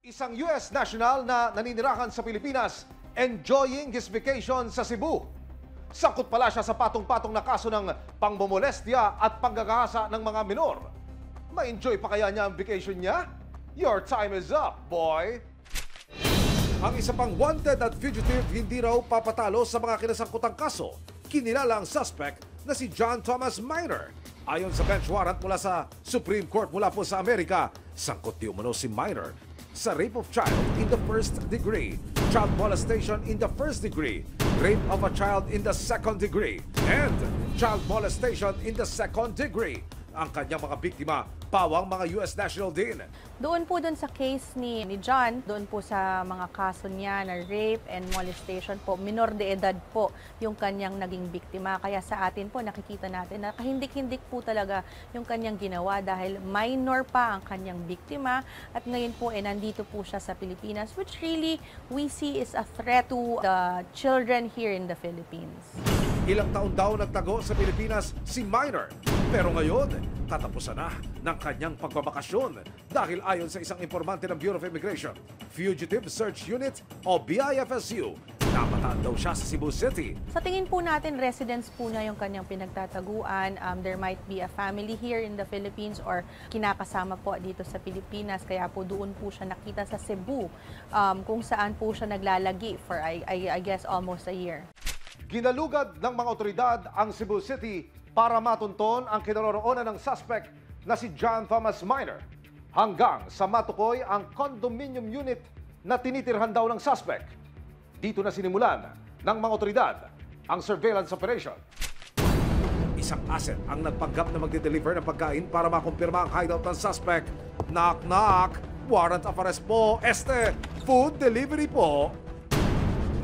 Isang US national na naninirahan sa Pilipinas, enjoying his vacation sa Cebu. Sangkot pala siya sa patong-patong na kaso ng pangmomolestya at panggagahasa ng mga minor. Ma-enjoy pa kaya niya ang vacation niya? Your time is up, boy! Ang isa pang wanted at fugitive hindi raw papatalo sa mga kinasangkutang kaso. Kinilala ang suspect na si John Thomas Minor. Ayon sa bench warrant mula sa Supreme Court mula po sa Amerika, sangkot di umano si Minor sa rape of child in the first degree, child molestation in the first degree, rape of a child in the second degree, and child molestation in the second degree. Ang kanyang mga biktima, pawang mga US national din. Doon po sa case ni John, doon po sa mga kaso niya na rape and molestation po, minor de edad po yung kanyang naging biktima. Kaya sa atin po nakikita natin na kahindik-hindik po talaga yung kanyang ginawa dahil minor pa ang kanyang biktima at ngayon po nandito po siya sa Pilipinas, which really we see is a threat to the children here in the Philippines. Ilang taon daw nagtago sa Pilipinas si Minor. Pero ngayon, katapusan na ng kanyang pagbabakasyon dahil ayon sa isang informante ng Bureau of Immigration, Fugitive Search Unit o BIFSU, napataan daw siya sa Cebu City. Sa tingin po natin, residence po niya yung kanyang pinagtataguan. There might be a family here in the Philippines or kinakasama po dito sa Pilipinas. Kaya po doon po siya nakita sa Cebu kung saan po siya naglalagi for I guess almost a year. Ginalugad ng mga otoridad ang Cebu City para matunton ang kinaroroonan ng suspect na si John Thomas Minor. Hanggang sa matukoy ang condominium unit na tinitirhan daw ng suspect. Dito na sinimulan ng mga otoridad ang surveillance operation. Isang asset ang nagpanggap na magde-deliver ng pagkain para makumpirma ang hideout ng suspect. Knock knock! Warrant of arrest po. Food delivery po.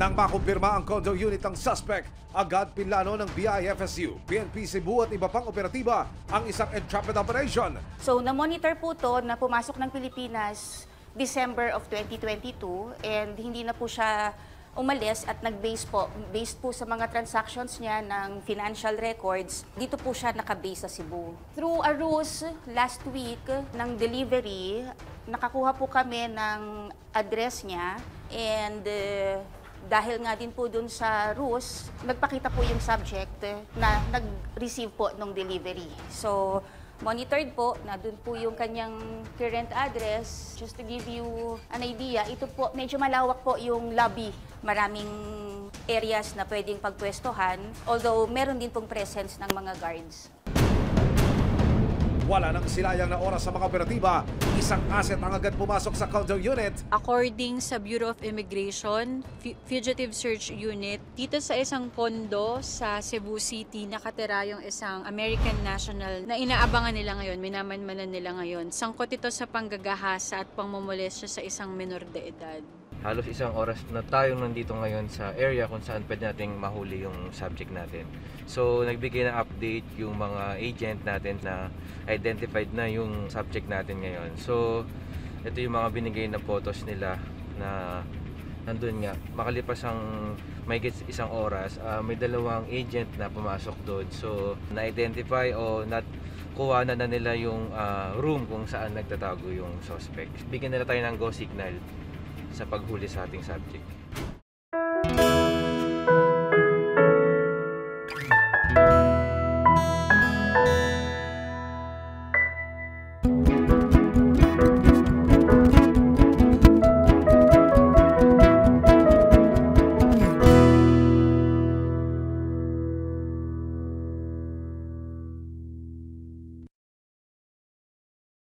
Nang makumpirma ang condo unit ng suspect, agad pinlano ng BIFSU, PNP Cebu at iba pang operatiba ang isang entrapment operation. So, na-monitor po to na pumasok ng Pilipinas December of 2022 and hindi na po siya umalis at nag-base po, based po sa mga transactions niya ng financial records, dito po siya naka-base sa Cebu. Through a ruse last week ng delivery, nakakuha po kami ng address niya and dahil nga din po dun sa ruse, nagpakita po yung subject na nag-receive po ng delivery. So, monitored po na dun po yung kanyang current address. Just to give you an idea, ito po, medyo malawak po yung lobby. Maraming areas na pwedeng pagpwestohan, although meron din pong presence ng mga guards. Wala nang silayang na oras sa mga operatiba, isang asset ang agad pumasok sa condo unit. According sa Bureau of Immigration, Fugitive Search Unit, dito sa isang kondo sa Cebu City, nakatira yung isang American national na inaabangan nila ngayon, minamanmanan nila ngayon. Sangkot ito sa panggagahasa at pangmomolestya sa isang minor de edad. Halos isang oras na tayong nandito ngayon sa area kung saan pwede nating mahuli yung subject natin. So, nagbigay ng update yung mga agent natin na identified na yung subject natin ngayon. So, ito yung mga binigay na photos nila na nandun nga. Makalipas ang mahigit isang oras, may dalawang agent na pumasok doon. So, na-identify o kuha na nila yung room kung saan nagtatago yung suspect. Bigyan nila tayo ng go signal sa paghuli sa ating subject.